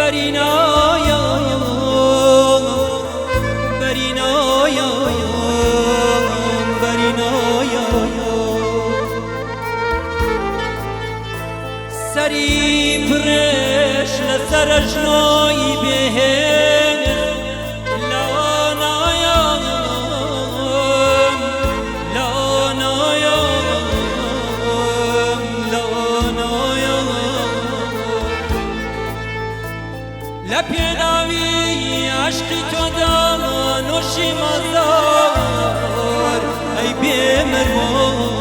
برینایا برینایا برینایا سری پرش لسرجنای بهن لانایا لانایا لانایا لپیداوی عشقی تو دانوشی مزار ای بیمروان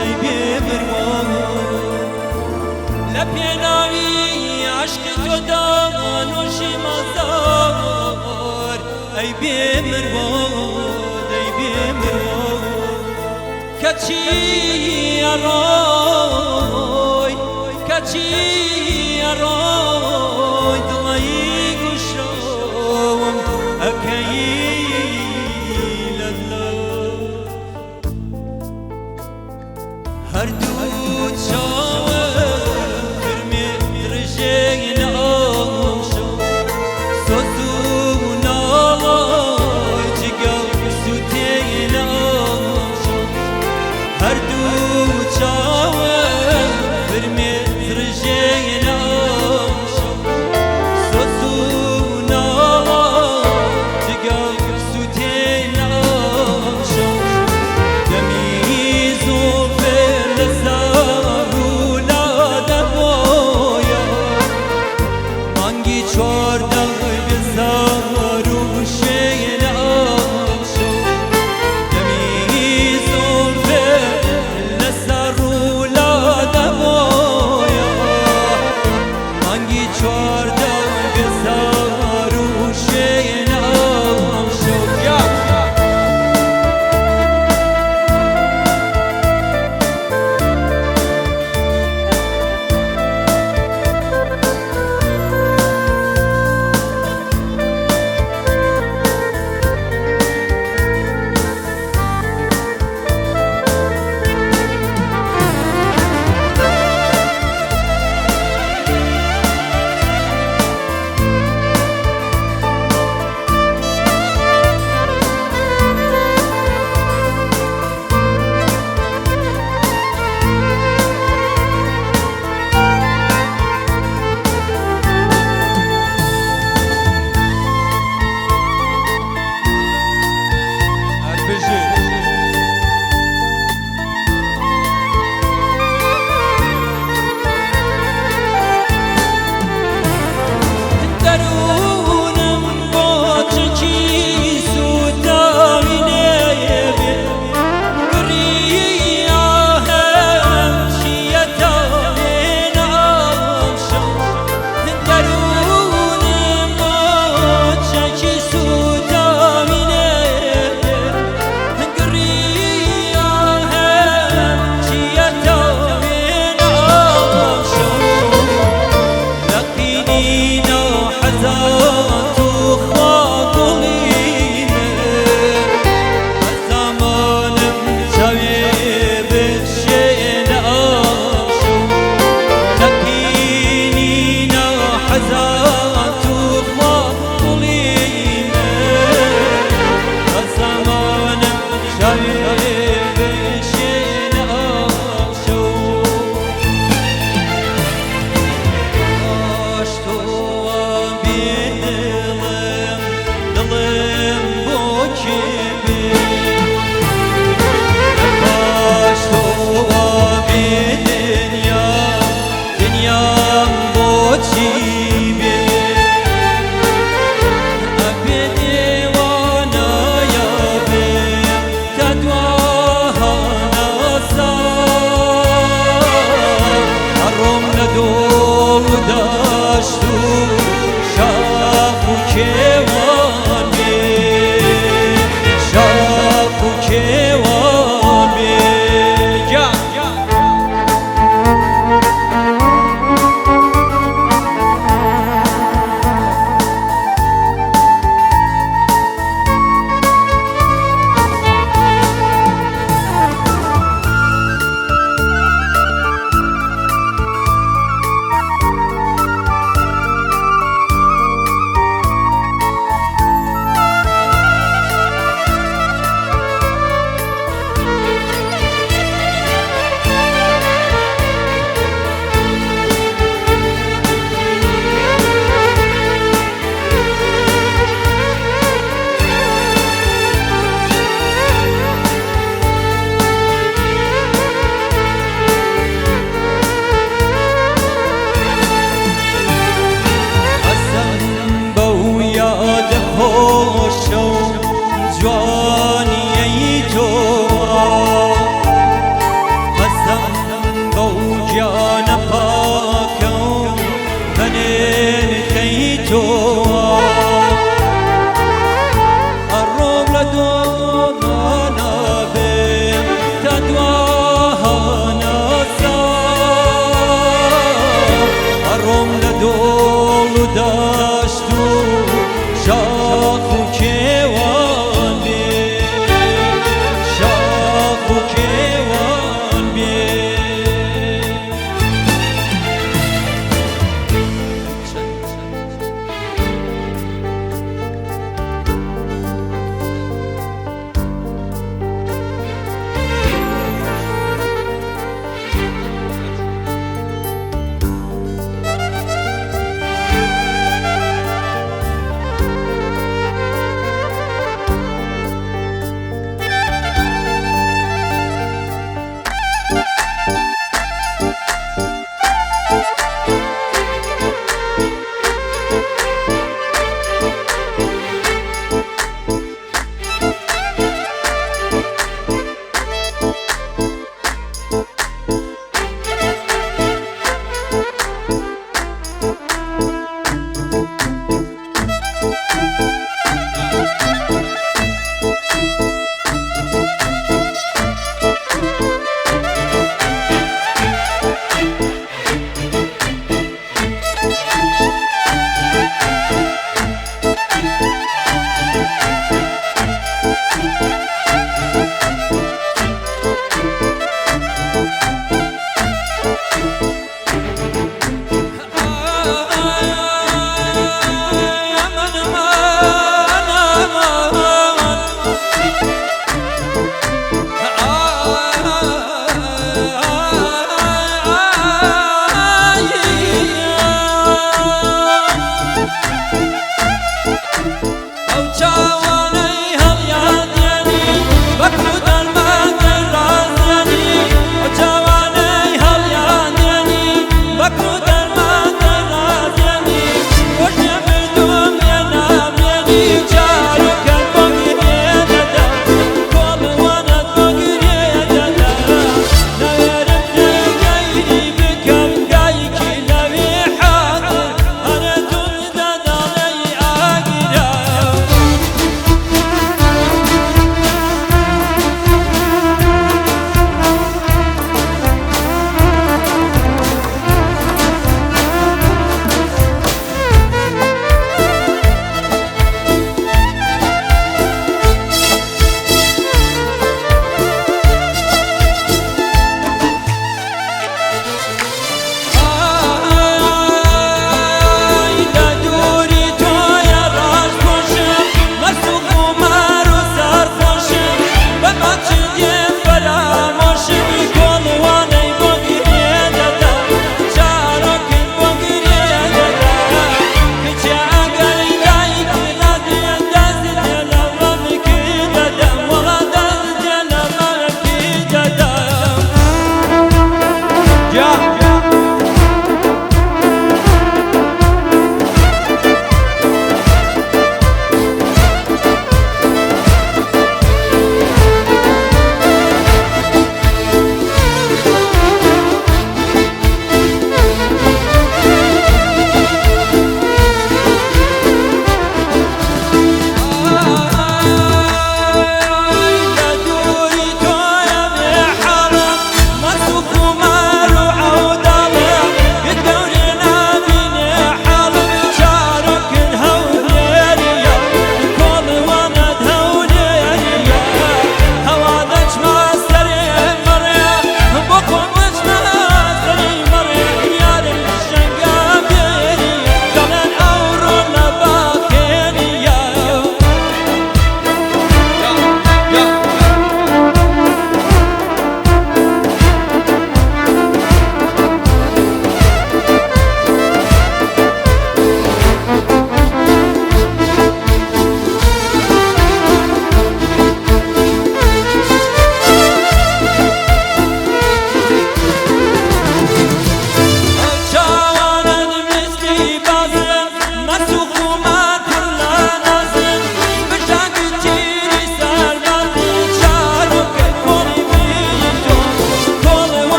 ای بیمروان لپیداوی عشقی تو دانوشی مزار ای بیمروان ای بیمروان کچی اروی کچی اروی دلایی گشم اکی للا هر دو چاوم کرمی درجه نامشو سوزون آوای جگل سوتی نامشو هر دو چاوم کرمی درجه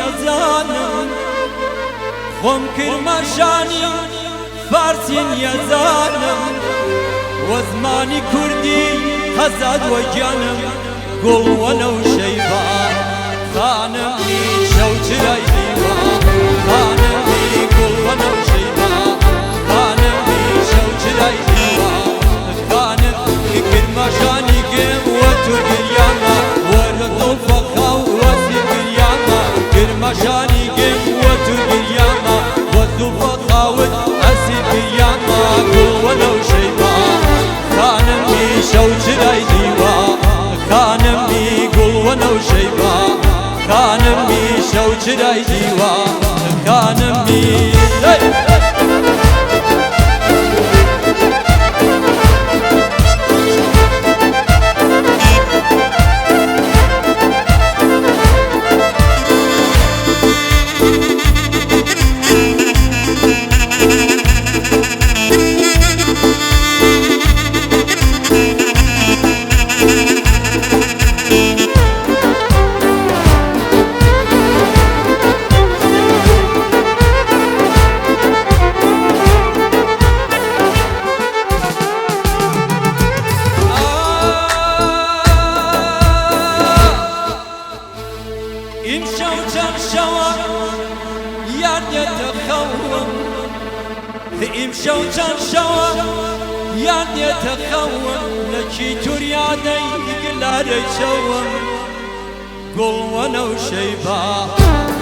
يزانم خم كرمشاني فارسي يزانم وزماني كردي هزاد وجانم قل ولو شيبا خانمني شوجري ديوان خانمني قل ولو شيبا خانمني شوجري ديوان خانمني كرمشاني قم وترقيانا ورد فخاو وسيقيانا كرمشاني قم وترقيانا ورد فخاو وسيقيانا قل ولو شيبا خانمني شوجري ديوان خانمني قل ولو شيبا خانمني شوجري ديوان خانمني امشو چرشوا یاد يتخون لكي تريادي قلاري شوم قل ولو شيبا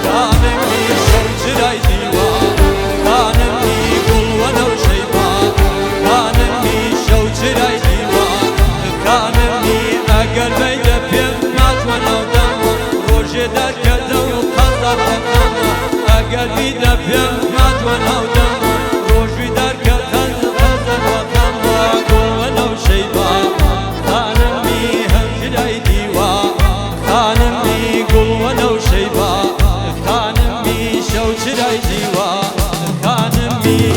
خانمني شوجري ديوان خانمني قل ولو شيبا خانمني شوجري ديوان خانمني اگر بيد بيم ناتوانا ودم روجي در كدو قصد دم اگر بيد بيم ناتوانا ودم روجي در كدن قصد وطن قل ولو شيبا خانمني هجري ديوان خانمني قل ولو شيبا خانمني شوجري ديوان خانمني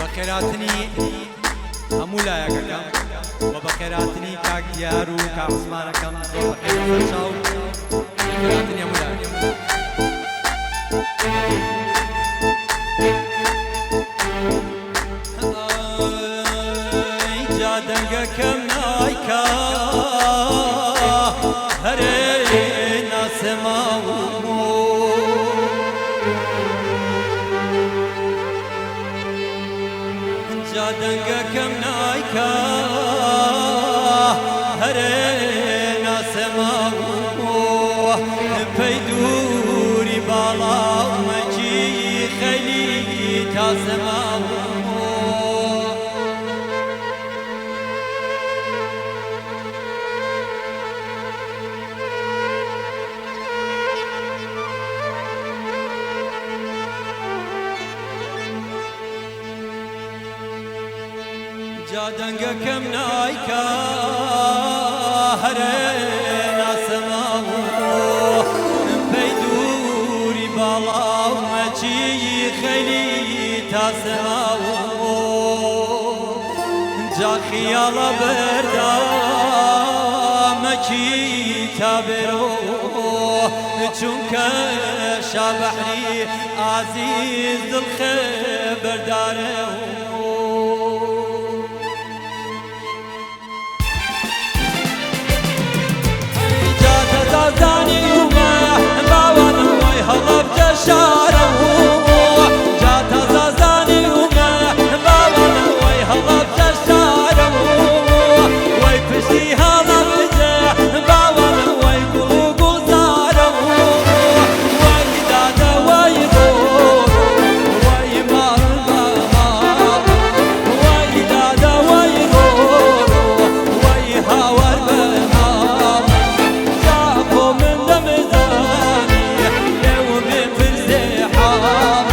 بخيراتني همولا يا كم وبخيراتني كاك ديارو كعثمان كم بخير فرشاو بخيراتني همولا جادنگا كم نايكا هري ناسماو جادنگا كم نايكا هري ناسماو بيدوري بالا مجي خيلي تاسماو جادنگا كم نايكا هرينا سماو بيدوري بالا ومجي خيلي تاسماو جا خيال بردامكي تابرو چونك شابحري عزيز الخبر داره زاني وما باوانا وي هلب جشاره جات زاني وما باوانا وي هلب جشاره وي بشي هلب جا باوانا وي قلوب زاره وي دادا وي غور وي مالبا وي دادا وي غور وي هاور بمال من دم زاني يوم في الزحام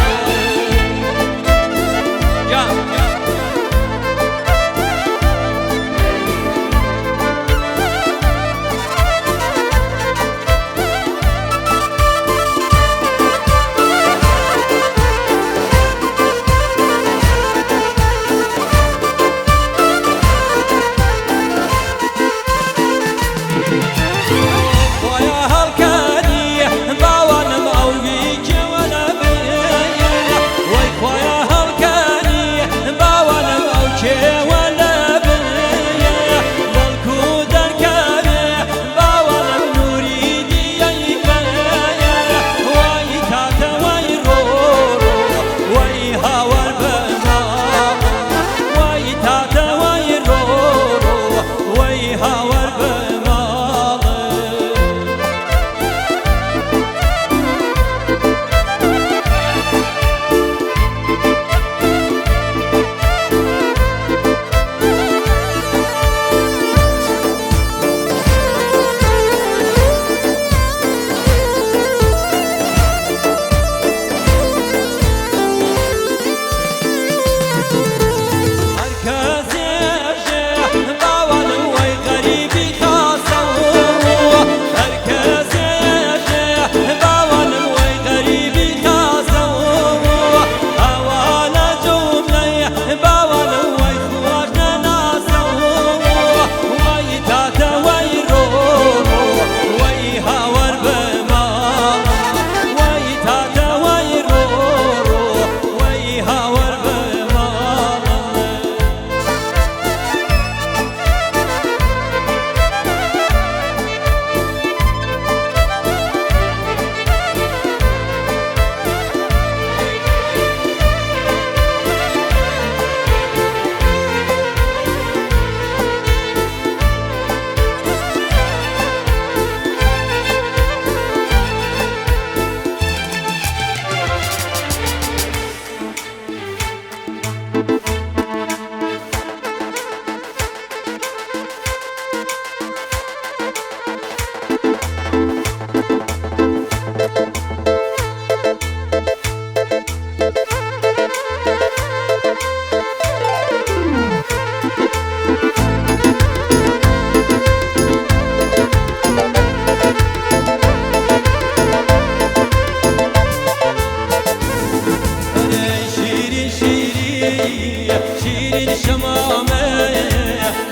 شيرين شمامة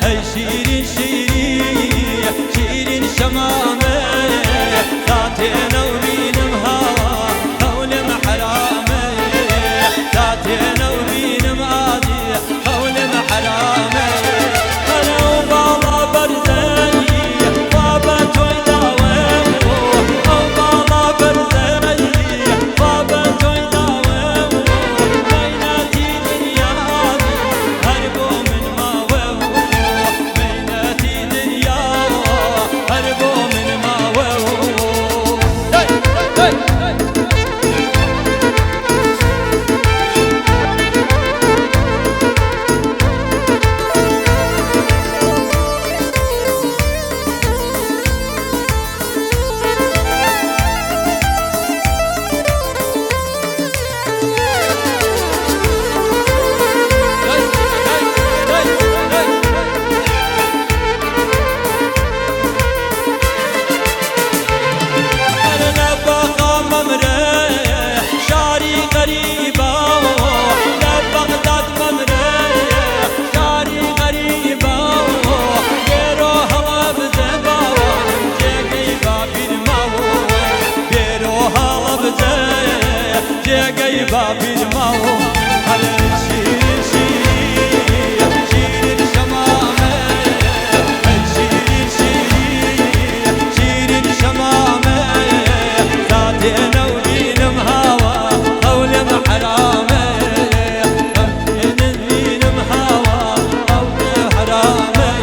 هاي شيرين شيرين شيرين شمامة تعطينا وبينمها قول محرامة تعطينا وبينمها قول محرامة أنا وبابا برزي بابا توي داوم وبابا برزي بابا توي داوم بيناتي دنيا هربو من ماوه بيناتي دنيا هربو من ماوه نگی بابی ماو هر شیرین شیرین شیرین شمامه شیرین شیرین شیرین شمامه ذاتی نوبینم هوا قولم حرامه نوبینم هوا قولم حرامه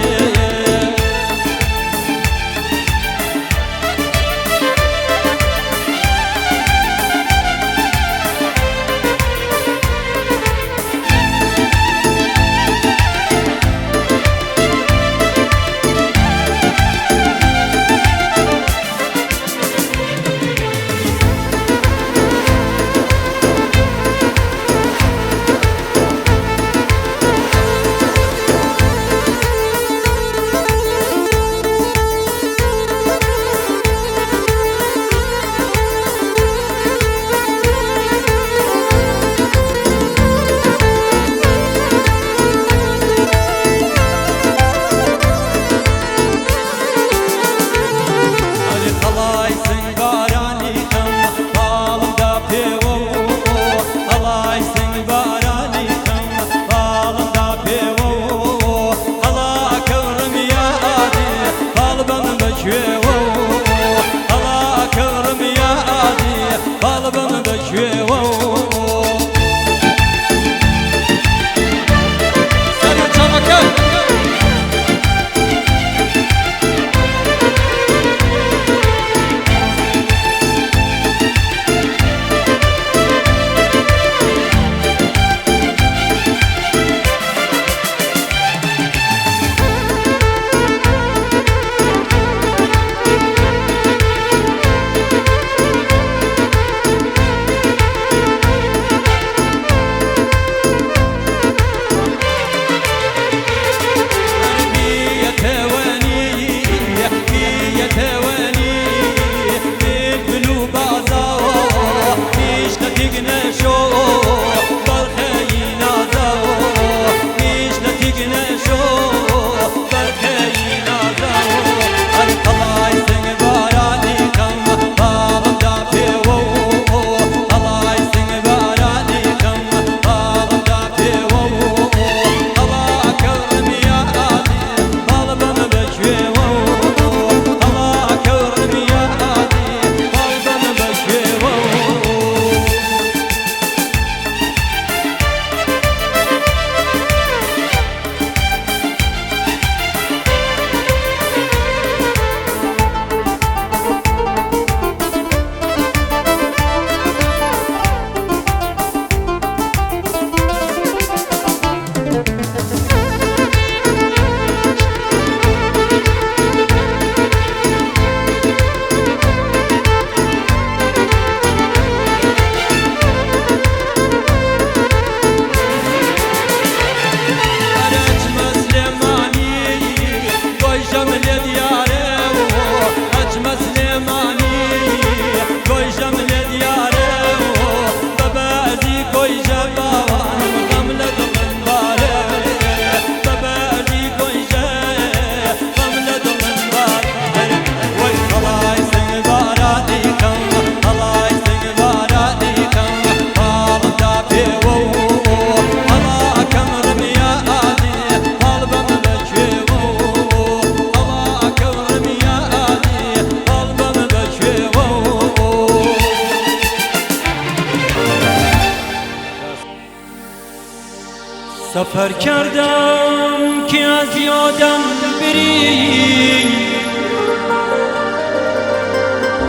سفر کردم که از یادم بری،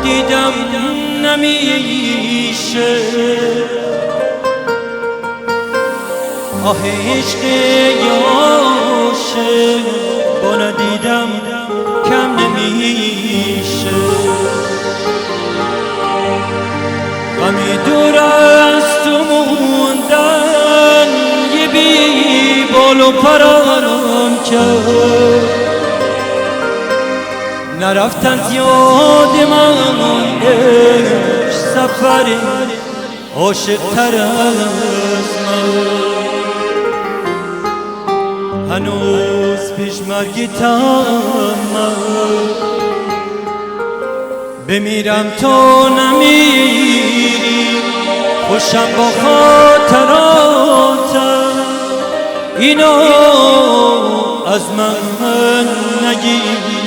دیدم نمیشه آه عشق یاشه با ندیدم کم نمیشه. غمی دور از تو موندن یه بی بال و پرم کرد، نرفتن زیاد من سفر عاشق تر از من، هنوز پیش مرگیتم من، بمیرم تو نمیری خوشم با خاطراتم اینو از من نگیری.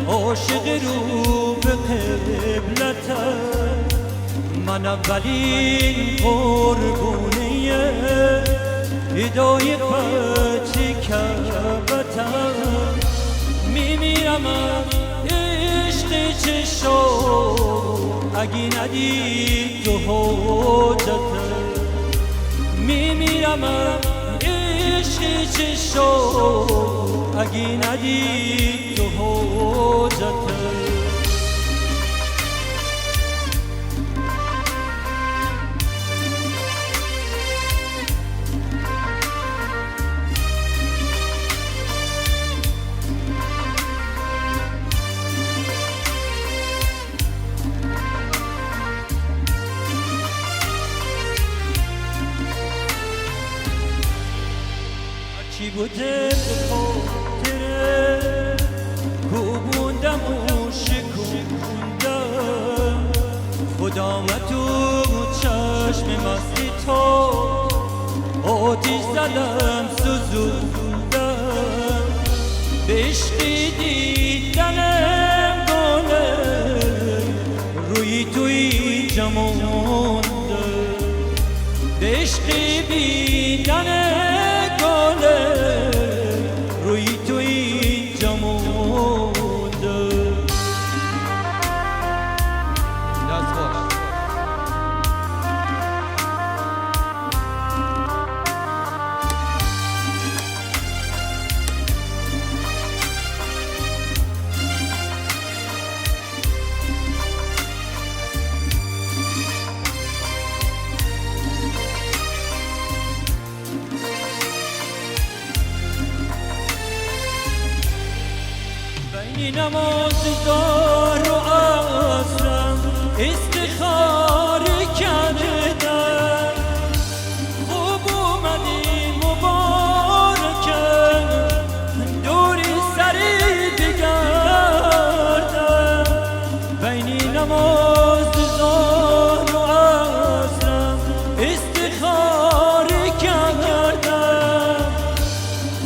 عاشق رو به قبلتم، من اولین قربونی هدای فتح کعبتم. میمیرم عشق چشو اگه ندید تو حجتم. میمیرم عشق چشو اگه ندید تو حجتم. چی بوده به خاطره کوبوندم و شکوندم، خدا آمد تو چشم مستی تو آتیش زدم سوزوندم. به عشقی دیدنم گله مونده به عشقی بیدن گله روی تو اینجا مونده دست خوش بین نماز دار و عصرم استخاره کردم خوب اومدی مبارکم دوری سری بگردم بین نماز دار و عصرم استخاره کردم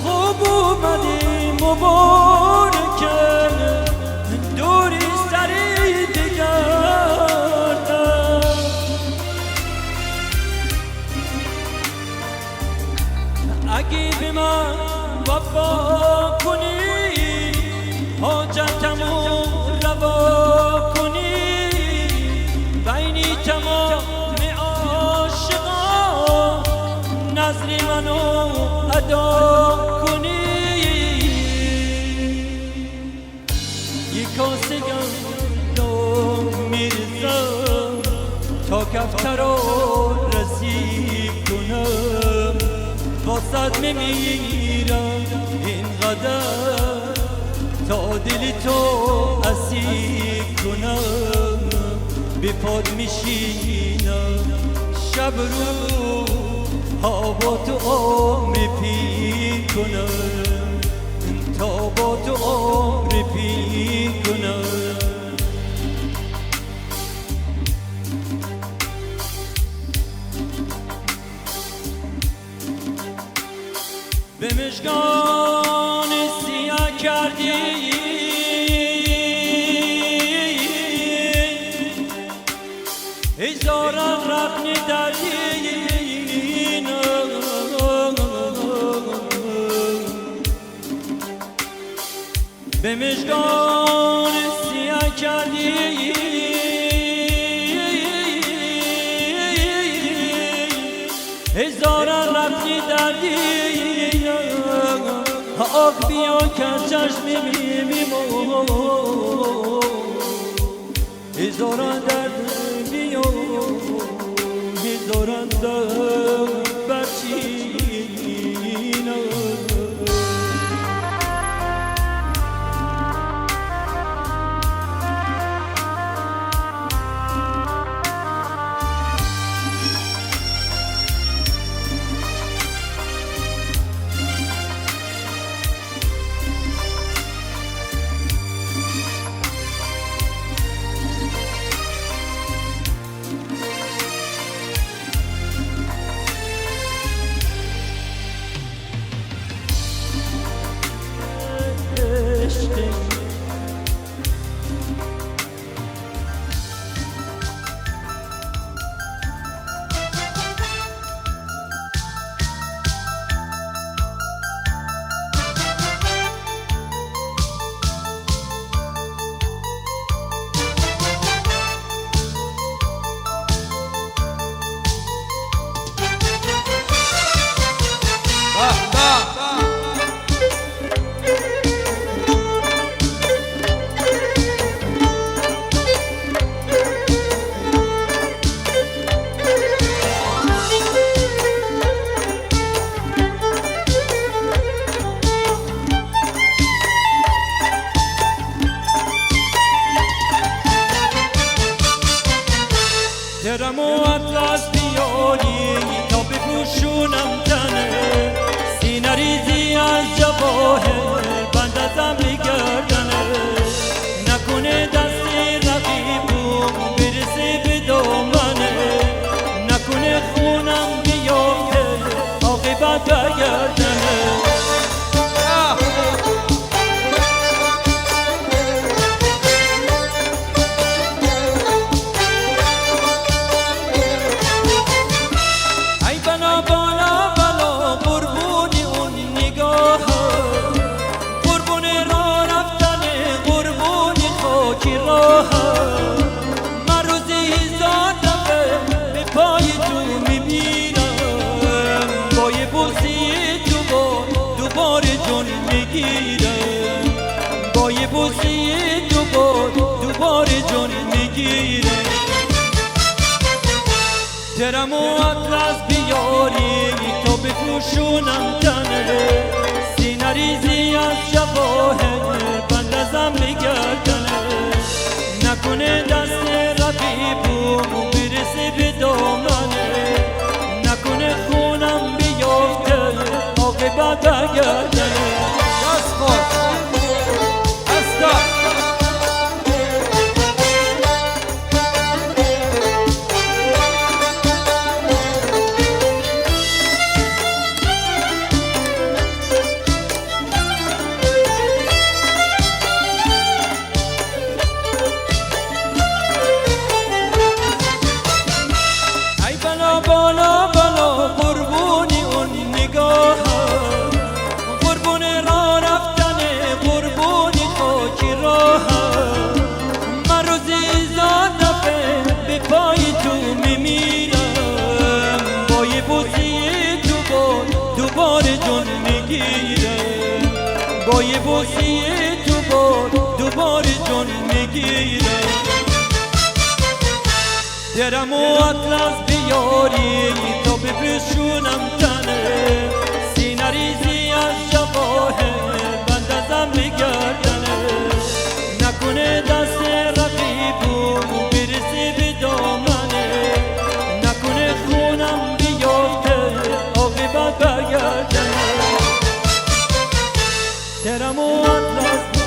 خوب اومدی مبارکم دوری سری بگردم اگه به من وفا کنی حاجتمو روا کنی بینی تمام عاشقان نظر منو ادا کنی یک کاسه گندم میرزم تا کفتر رو رسیب کنم واسد میمیرم اینقدر تا دل تو اسیر کنم به پاد میشینم شب رو با تو عمر پیر کنم تا با تو عمر پیر کنم به مژگان سیاه کردی هزاران رقم دردی به مژگان سیاه کردی هزاران رفتی دردی آق بیا که چشم میمون هزاران درد بیا هزاران درد برچین درم و اطلس بیاری تا بپوشونم تنه سینه ریزی از جواهر بند ازم بگردنه نکنه دستی رقیبون برسه به دامنه نکنه خونم بیافته عاقبت برگردنه درم و اطلس بیاری تو بپوشونم تنه سینه ریزی از جواهر بندازم بگردنه نکنه دست رفیقم برسه به دامنه نکنه خونم بیفته عاقبت برگردنه دست خور استا بالا بالا قربونی اون نگاه قربون را رفتن قربونی خاکی راه من روزی زادفه به پای تو میمیرم با یه بوسی تو دوباره جون میگیرم با یه بوسی تو دوباره جون میگیرم درم و اطلس بیاری تو بپوشونم تنه سینه ریزی از جواهر بندازم بگردنه نکنه دست رقیبم برسه به دامنه نکنه خونم بیفته عاقبت برگردنه درم و اطلس به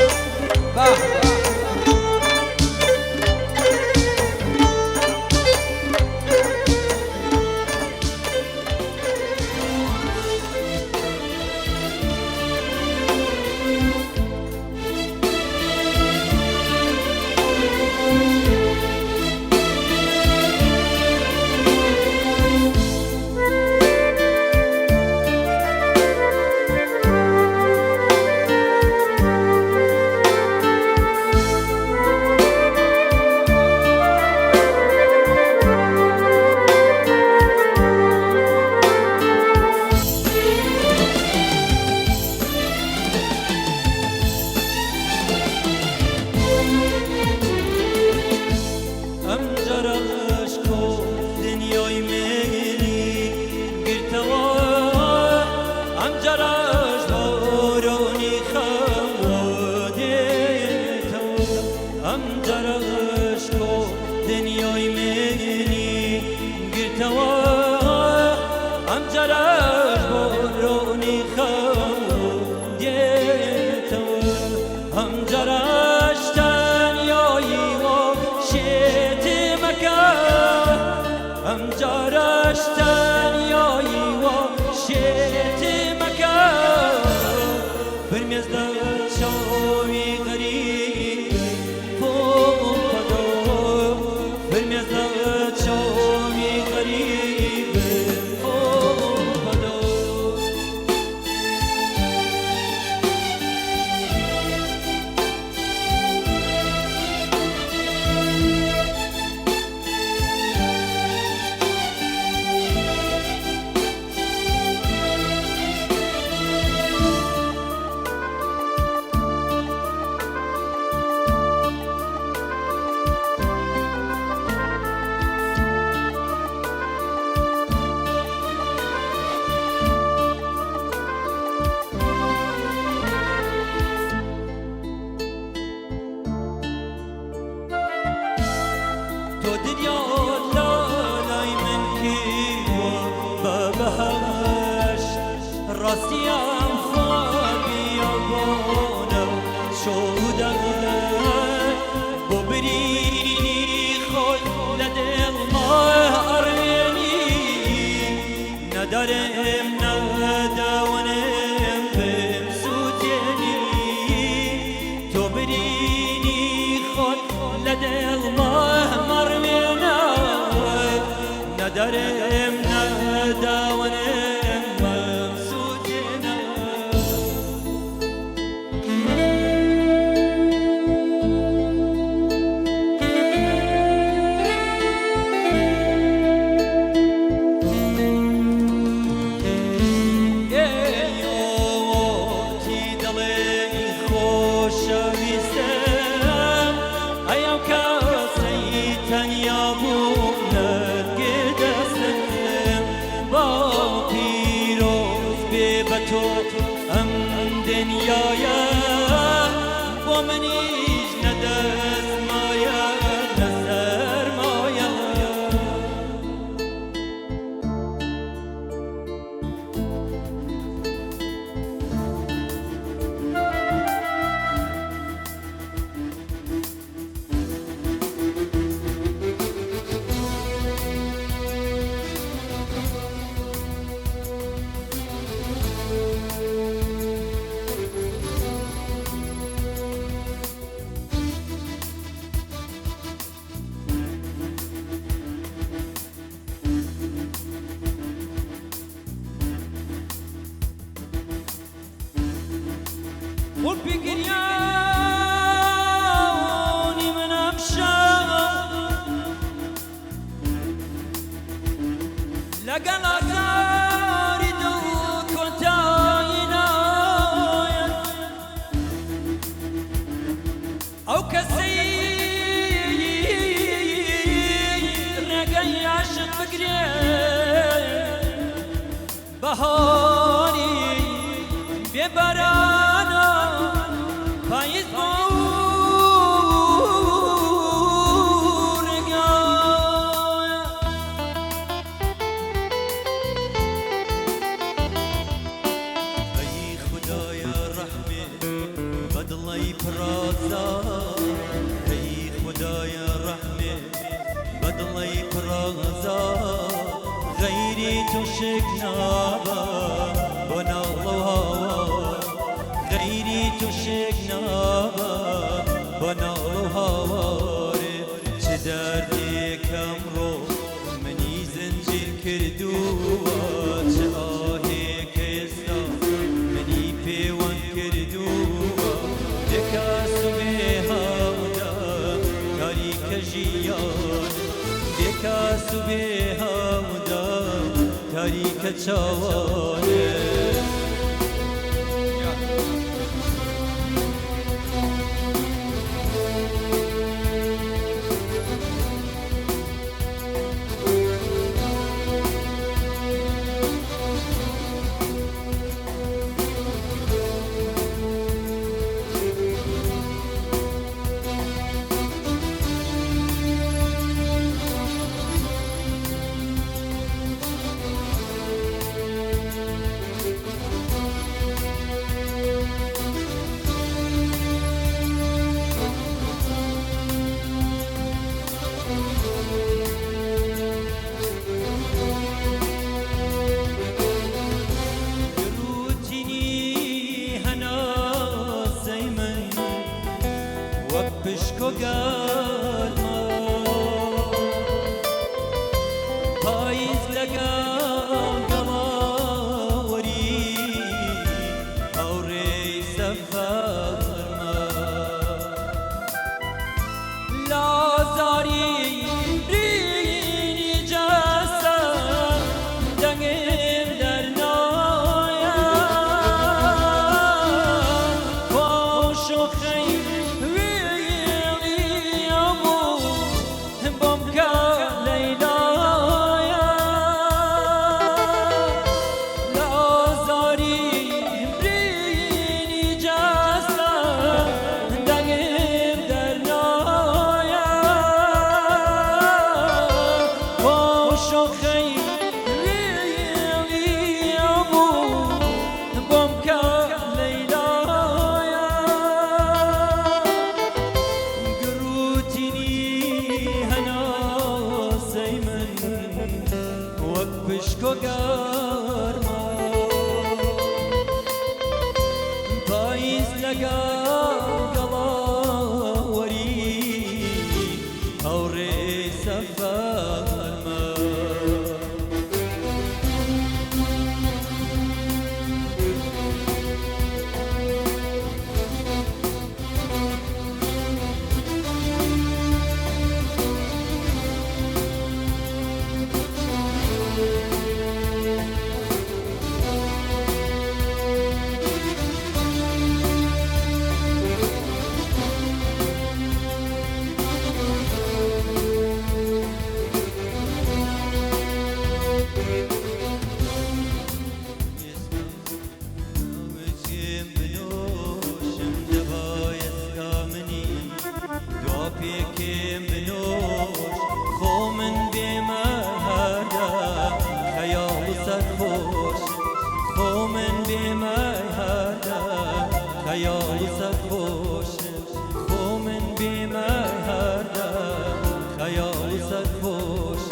دنیای منی گرتوا هم جراش بارونی خود دیتوا هم جراش تنیایی و شیت مکان هم جراش تنیایی و شیت مکان برمیز در شاوی غریب تو دنیا لالای من کی و ببهش راستیم خوابی آبانم شودم ببرینی خود لدل ما ارینی ندارم ندوانم بمسوتنی تو برینی خود لدل ما ندارم ندوانم مقصودنا تی دلی خوش ویستم ایام کسی تنیا بودن گدست لەگەڵ ئازاری دڵ کۆتایی نایەت ئەو کەسەی ڕێگەی عاشق بگرێ بەهاری بێبارانە پاییز بۆ ڕێگایە ئەی خودایە ڕەحمێ بە دڵی پڕازار ئەی خودایە ڕەحمێ بە دڵی پڕازار غەیری تۆ شێک نابە بۆ ناڵ و هاوار غەیری تۆ شێک نابە بۆ ناڵ و هاوارێ چ دەردێکم ڕۆ منی زنجیر کردووە چ ئاهێک ئێستا منی پەیوەند کردووە دێکا سوبێ هەودا تاریکە ژیان دێکا سوبێ هەودا تاریکە چاوانێ پشکۆ گەرما پاییز لەگەڵ گەڵاوەری هەوڕێی سەفەرمە لازاری برینی جەسە دەنگێم دەرنایە بۆ شۆخەی پشکۆ گەرما پاییز لەگەڵ گەڵاوەری هەوڕێی سەفەرمە پێکێم بنۆش خۆ من بێمە هەردە خەیاڵ و سەرخۆش خۆ من بێمە هەردە خەیاڵ و سەرخۆش خۆ من بێمە هەردە خەیاڵ و سەرخۆش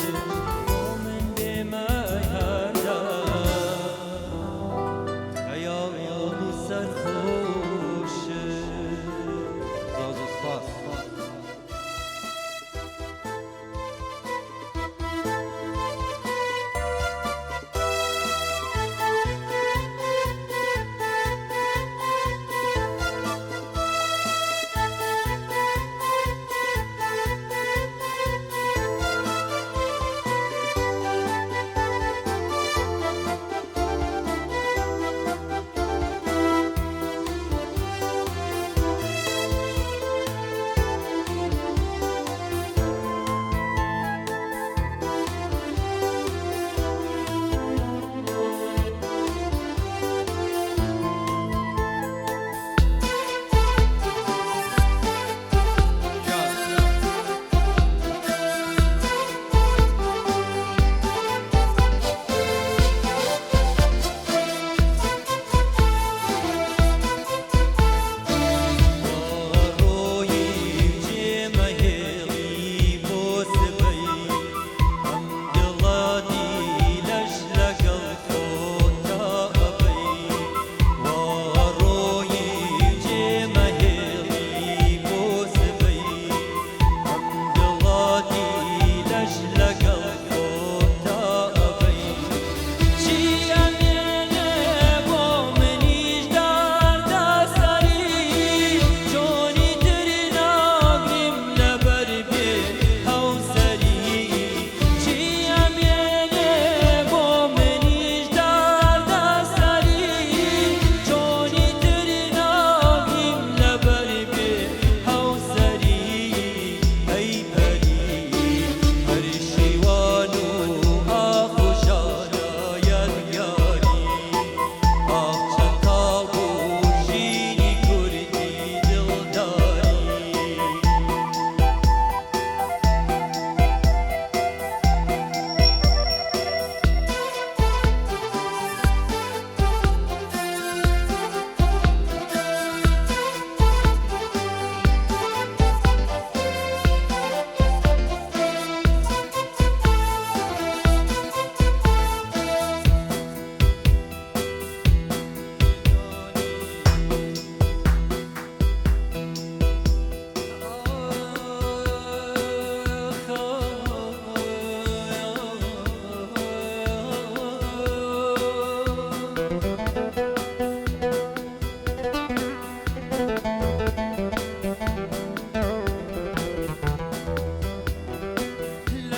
خۆ من بێمە هەردە خەیاڵ و سەرخۆش زۆر سپاس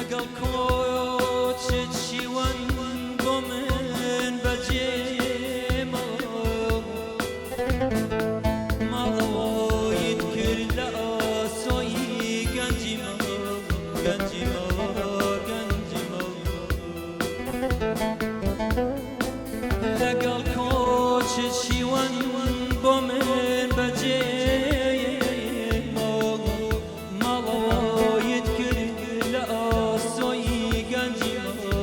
لەگەڵ کۆچت شیوەن بۆ من بەجێمەوە ماڵەوەیت کرد لە ئاسۆی گەنجیمەوە لەگەڵ کۆچت شیوەن بۆ من بەجێمەوە ماڵەوەیت کرد لە ئاسۆی گەنجیمەوە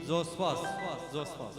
زۆر سپاس.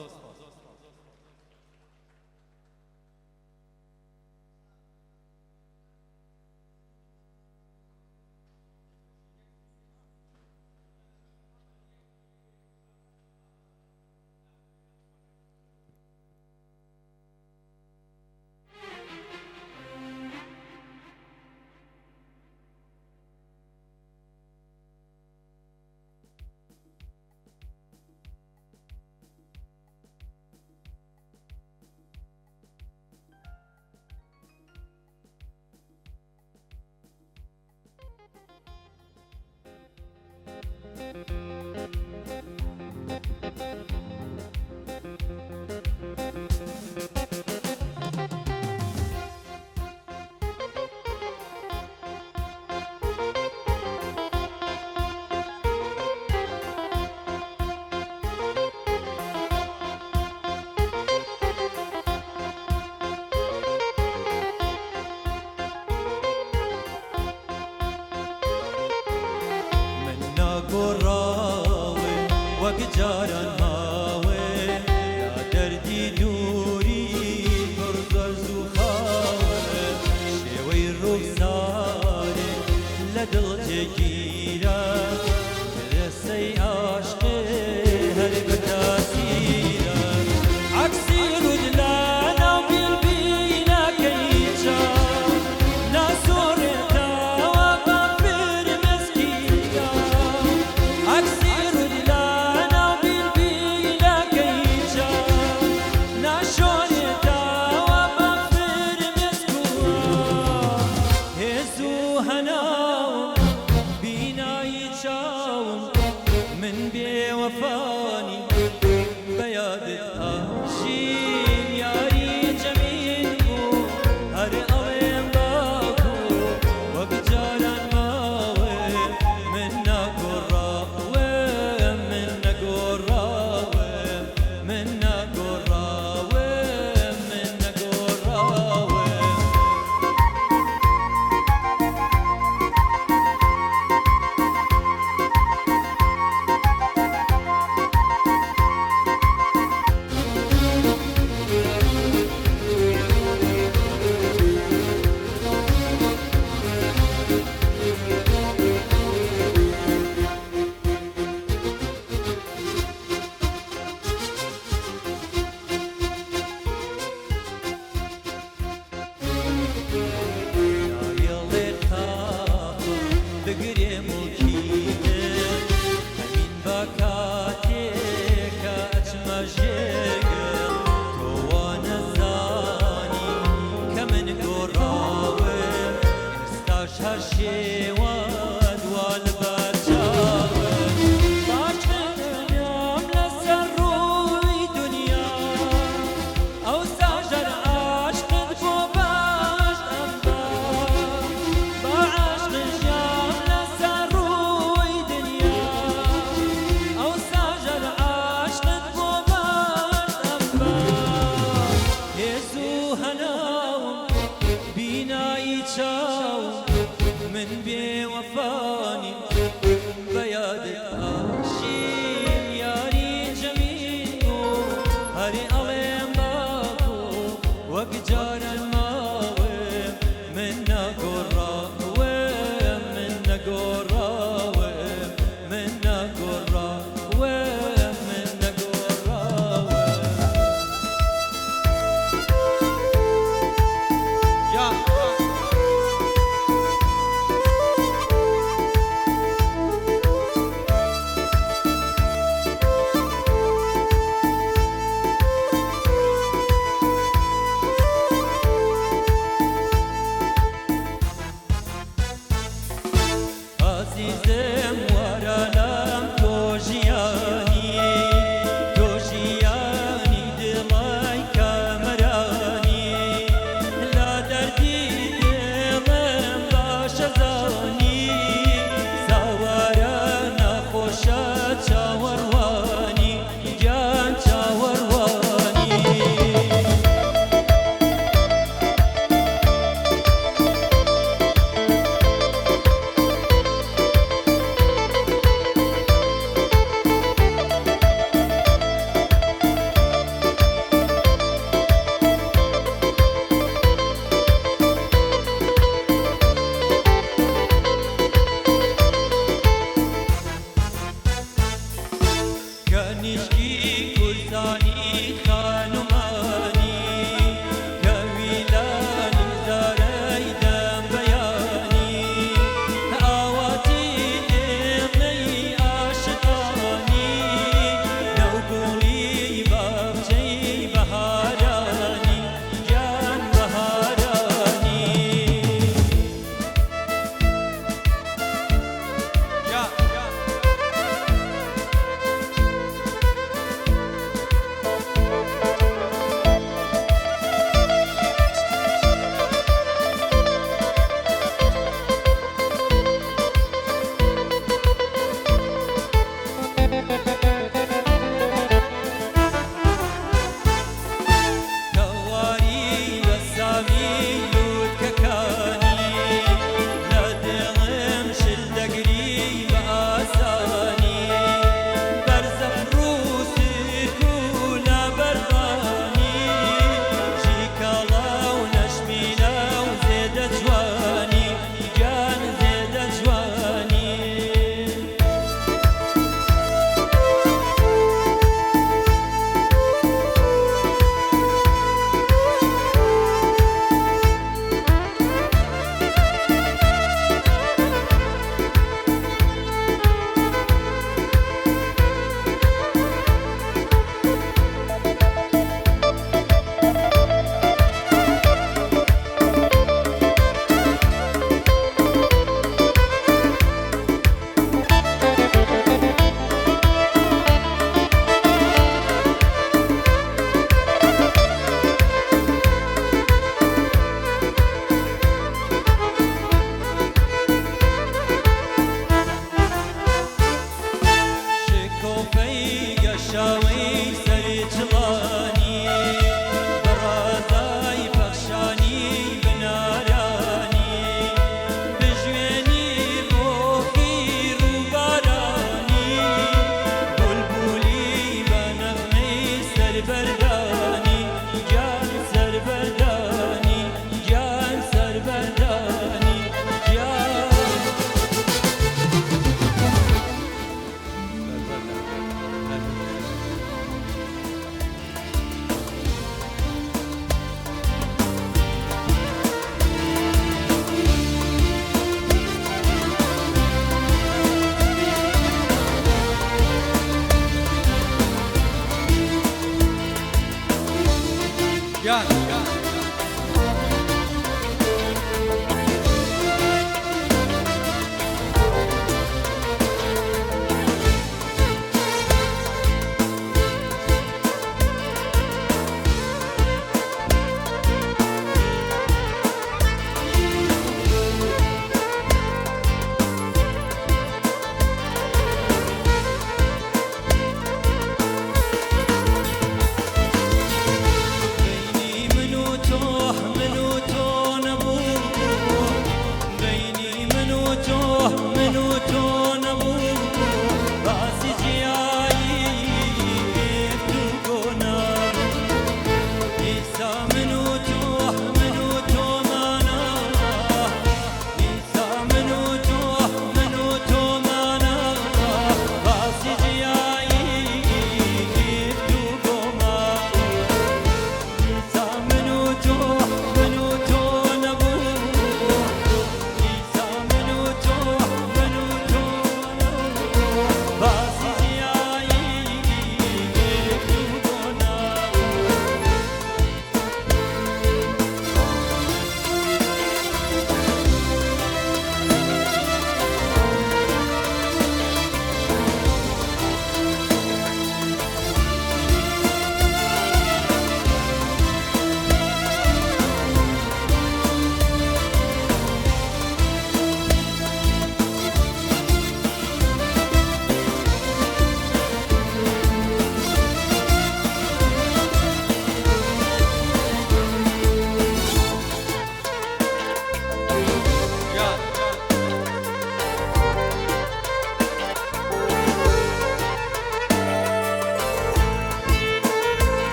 وەک جاران ماوێ یا دەردی دووری پڕ گەرز و خاوێ شێوەی ڕووسارێ لە دڵ تێگیرە لەسەی عاشقێ هەر بەتاسیرە عەکسی ڕوود لە ناو بیلبیلەکەی چا ناسۆڕێتەوە بەفر مەسکینە عەکسی ڕوود لە ناو بیلبیلەکەی مجيقل توانا زاني كمن قراوي استشهر شيوان والبرجاوي باچن دنیام لسر روی دنیا او ساجر عشقت بو باش انبا با عشق جام لسر روی دنیا او ساجر عشقت بو باش انبا يزو هناو بيناي تشاو من بي وفاني بيادك آشين ياري جميل هاري ألين باكو وقجار الماوي منا قراوي منا قراوي منا قراوي منا قراوي Ya. عزيزم ورالم توجياني توجياني دلاي كامراني لا دردي دلم باش زاني سوارنا خوشا چاورواني جان چاورواني كنشكي كلتاني خانماني كويلاني زاري دم بياني آواتي دمي عاشقاني لو قولي بابجي بهاراني جان بهاراني Ya. يلا بيني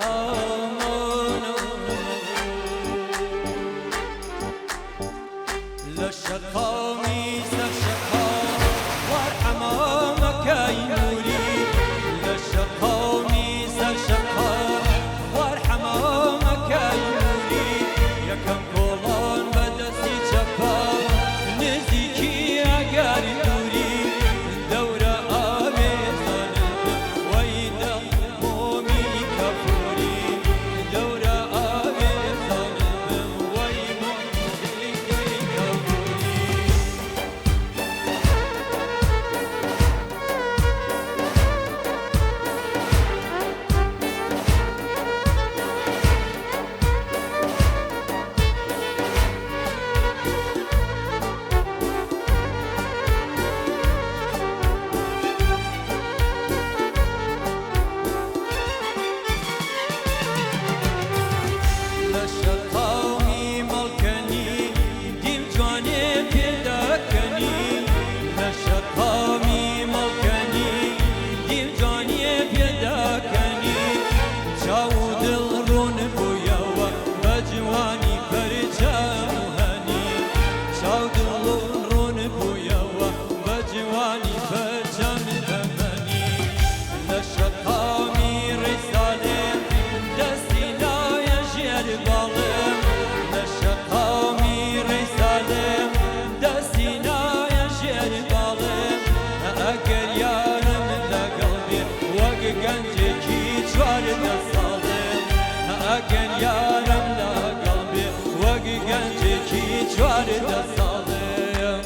آمانو لشقامي سشقا وارحمامك ينوري لشقامي سشقا وارحمامك ينوري يا كم كولان بدسي شفا نزيكي أقاري دوري دورة آبي ظالم ويدا مومي كفوري دورة آبي ظالم ويمومي كفوري لشقاومي ملكني ديم جواني بيدكني لشقاومي ملكني ديم جواني بيدكني جاود الرون بويا بجواني برجاهني جاود الرون بويا بجواني برجاهني لشقاومي رسالة دستينا بالم لشقامي رسالة دستينا يجير بالم أقل يارم لقلبي وقنجكي جوار دصالم أقل يارم لقلبي وقنجكي جوار دصالم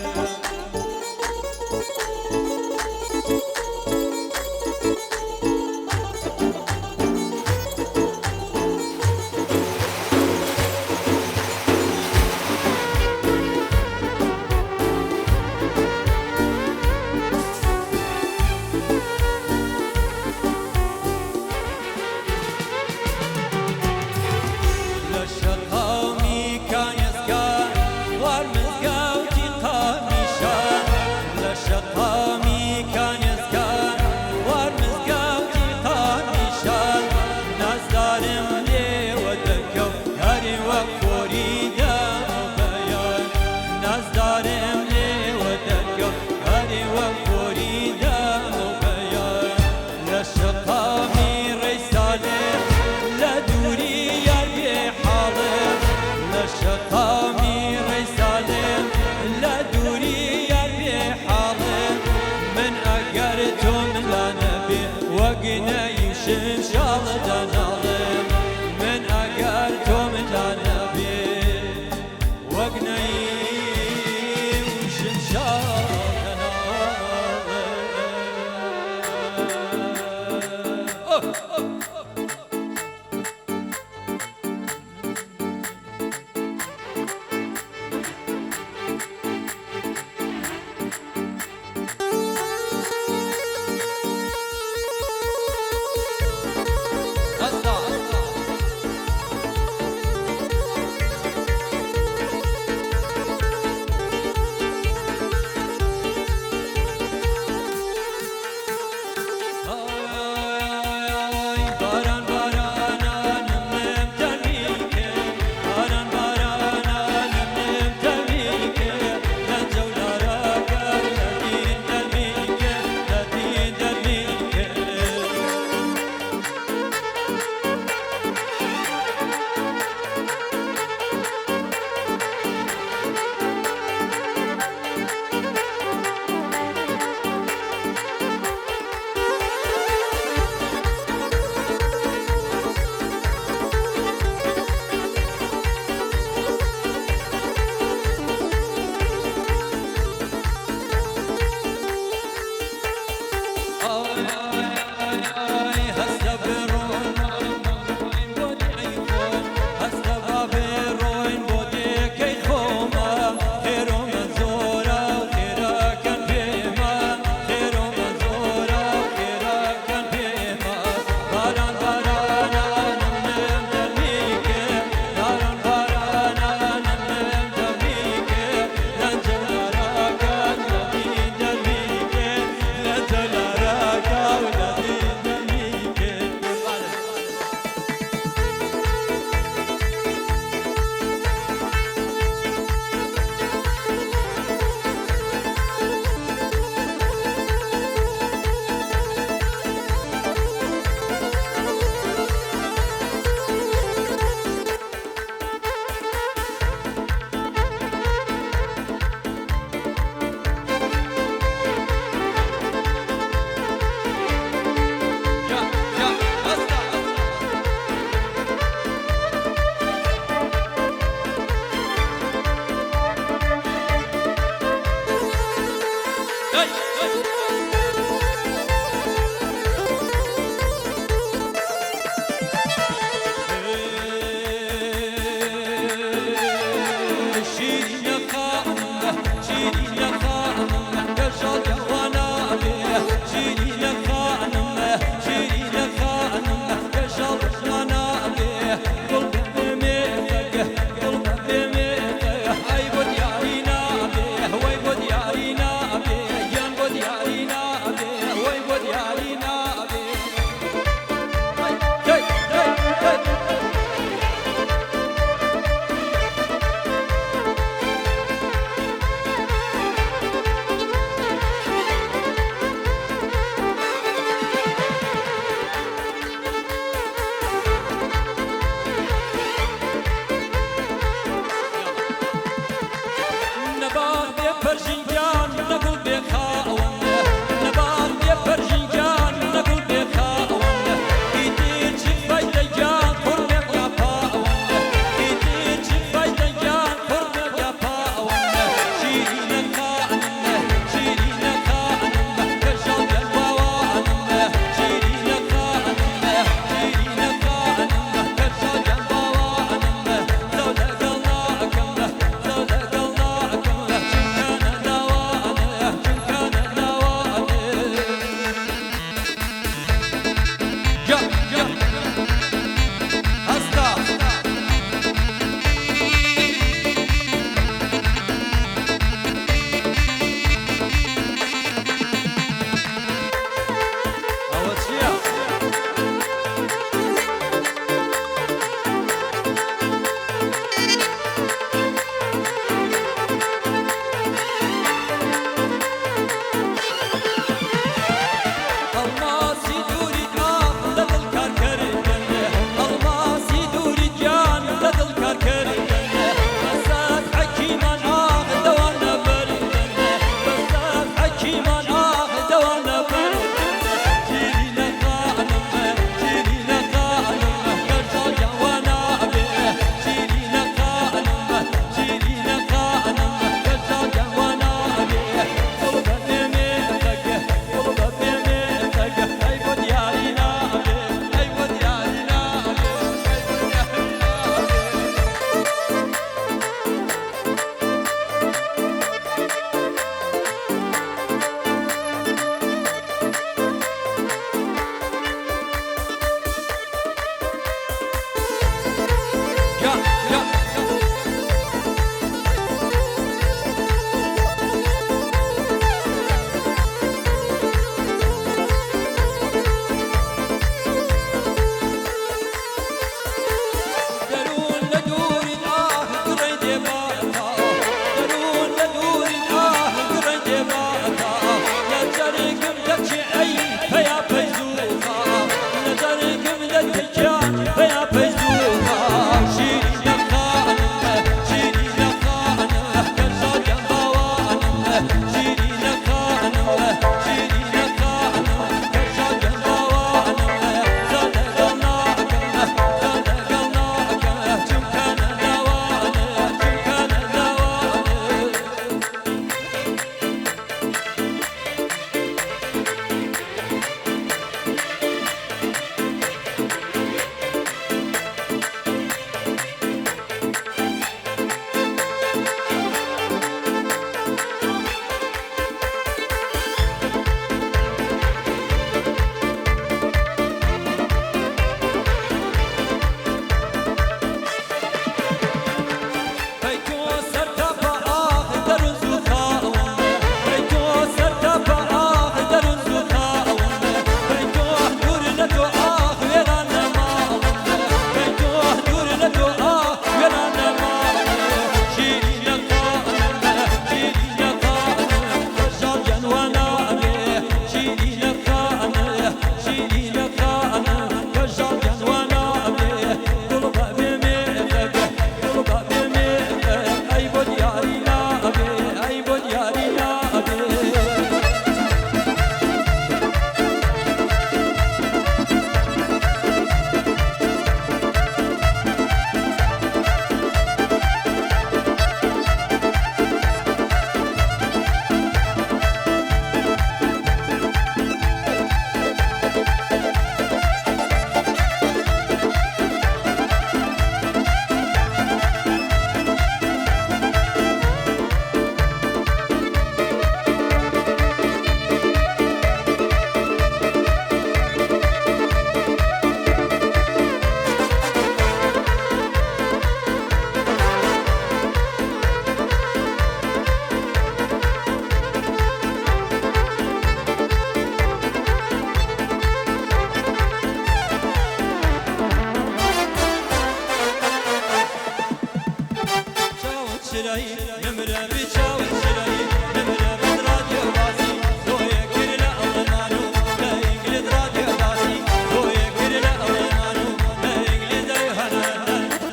شرایی نمره بی چاوت شرایی نمره بی رادیو باسی دوی کرل آلمانو لا انگلیز رادیو باسی دوی کرل آلمانو لا انگلیز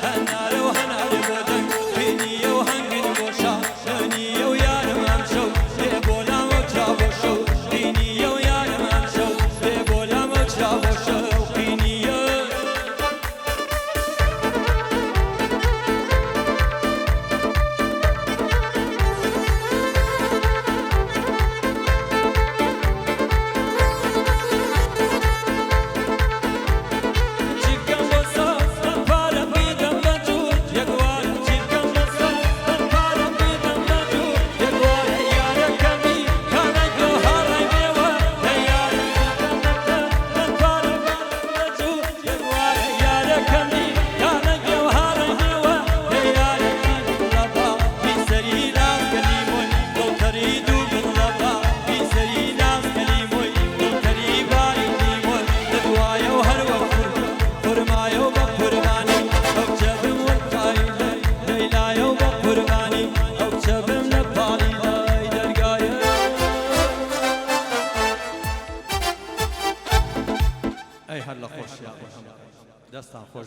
هنارو هنار بودن بینیو هنگین بوشا ننیو یارم امشو بولام و چابوشو بینیو یارم امشو بولام و چابوشو بینیو ای هلا خوش یا دستان خوش